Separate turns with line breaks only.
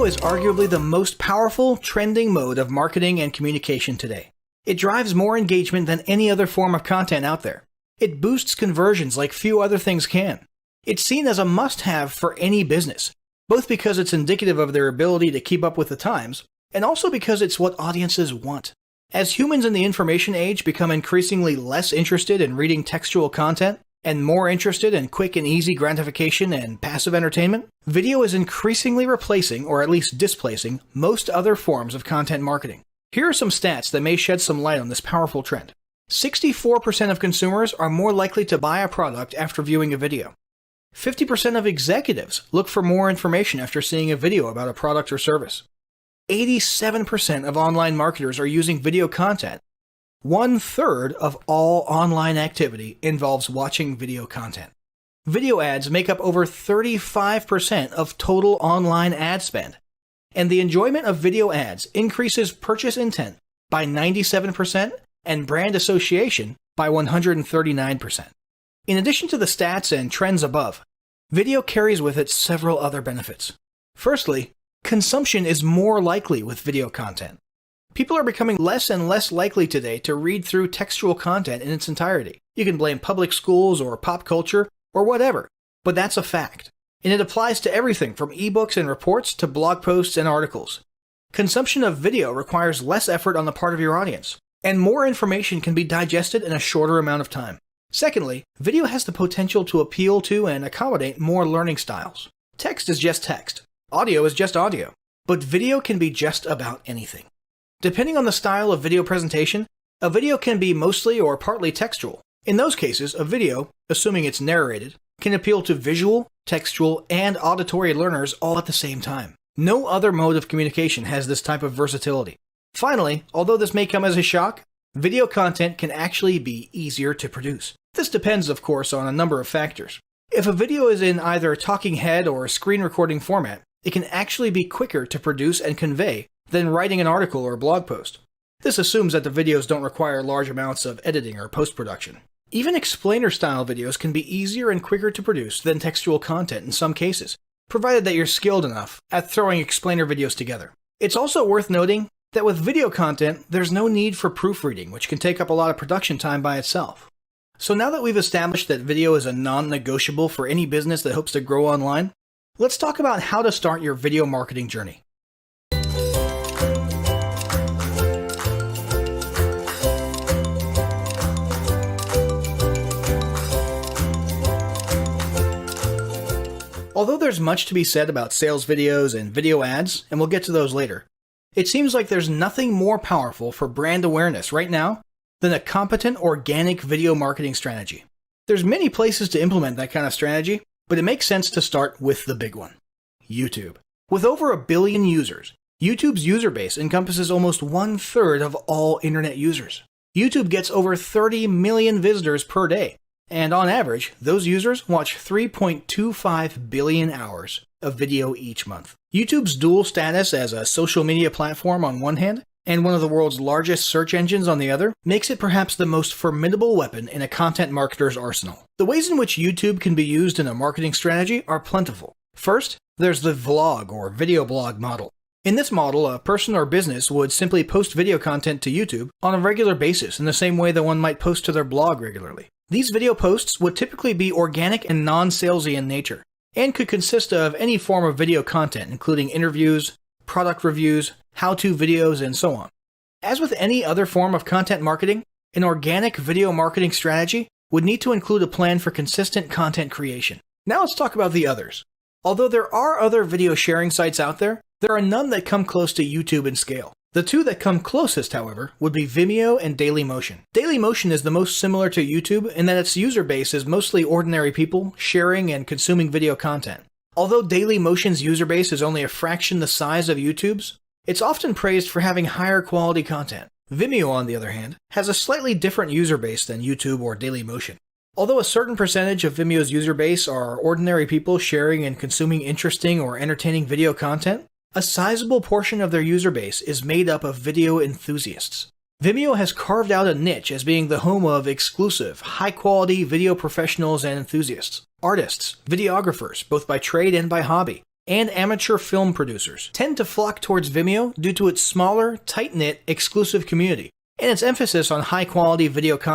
is arguably the most powerful, trending mode of marketing and communication today. It drives more engagement than any other form of content out there. It boosts conversions like few other things can. It's seen as a must-have for any business, both because it's indicative of their ability to keep up with the times, and also because it's what audiences want. As humans in the information age become increasingly less interested in reading textual content, and more interested in quick and easy gratification and passive entertainment, video is increasingly replacing, or at least displacing, most other forms of content marketing. Here are some stats that may shed some light on this powerful trend. 64% of consumers are more likely to buy a product after viewing a video. 50% of executives look for more information after seeing a video about a product or service. 87% of online marketers are using video content. 1/3 of all online activity involves watching video content. Video ads make up over 35% of total online ad spend, and the enjoyment of video ads increases purchase intent by 97% and brand association by 139%. In addition to the stats and trends above, video carries with it several other benefits. Firstly, consumption is more likely with video content. People are becoming less and less likely today to read through textual content in its entirety. You can blame public schools or pop culture or whatever, but that's a fact. And it applies to everything from ebooks and reports to blog posts and articles. Consumption of video requires less effort on the part of your audience, and more information can be digested in a shorter amount of time. Secondly, video has the potential to appeal to and accommodate more learning styles. Text is just text. Audio is just audio. But video can be just about anything. Depending on the style of video presentation, a video can be mostly or partly textual. In those cases, a video, assuming it's narrated, can appeal to visual, textual, and auditory learners all at the same time. No other mode of communication has this type of versatility. Finally, although this may come as a shock, video content can actually be easier to produce. This depends, of course, on a number of factors. If a video is in either talking head or screen recording format, it can actually be quicker to produce and convey than writing an article or blog post. This assumes that the videos don't require large amounts of editing or post-production. Even explainer-style videos can be easier and quicker to produce than textual content in some cases, provided that you're skilled enough at throwing explainer videos together. It's also worth noting that with video content, there's no need for proofreading, which can take up a lot of production time by itself. So now that we've established that video is a non-negotiable for any business that hopes to grow online, let's talk about how to start your video marketing journey. Although there's much to be said about sales videos and video ads, and we'll get to those later, it seems like there's nothing more powerful for brand awareness right now than a competent organic video marketing strategy. There's many places to implement that kind of strategy, but it makes sense to start with the big one: YouTube. With over 1 billion users, YouTube's user base encompasses almost 1/3 of all internet users. YouTube gets over 30 million visitors per day, and on average, those users watch 3.25 billion hours of video each month. YouTube's dual status as a social media platform on one hand, and one of the world's largest search engines on the other, makes it perhaps the most formidable weapon in a content marketer's arsenal. The ways in which YouTube can be used in a marketing strategy are plentiful. First, there's the vlog or video blog model. In this model, a person or business would simply post video content to YouTube on a regular basis in the same way that one might post to their blog regularly. These video posts would typically be organic and non-salesy in nature, and could consist of any form of video content, including interviews, product reviews, how-to videos, and so on. As with any other form of content marketing, an organic video marketing strategy would need to include a plan for consistent content creation. Now let's talk about the others. Although there are other video sharing sites out there, there are none that come close to YouTube in scale. The two that come closest, however, would be Vimeo and Dailymotion. Dailymotion is the most similar to YouTube in that its user base is mostly ordinary people sharing and consuming video content. Although Dailymotion's user base is only a fraction the size of YouTube's, it's often praised for having higher quality content. Vimeo, on the other hand, has a slightly different user base than YouTube or Dailymotion. Although a certain percentage of Vimeo's user base are ordinary people sharing and consuming interesting or entertaining video content, a sizable portion of their user base is made up of video enthusiasts. Vimeo has carved out a niche as being the home of exclusive, high-quality video professionals and enthusiasts, artists, videographers, both by trade and by hobby, and amateur film producers tend to flock towards Vimeo due to its smaller, tight-knit, exclusive community, and its emphasis on high-quality video content.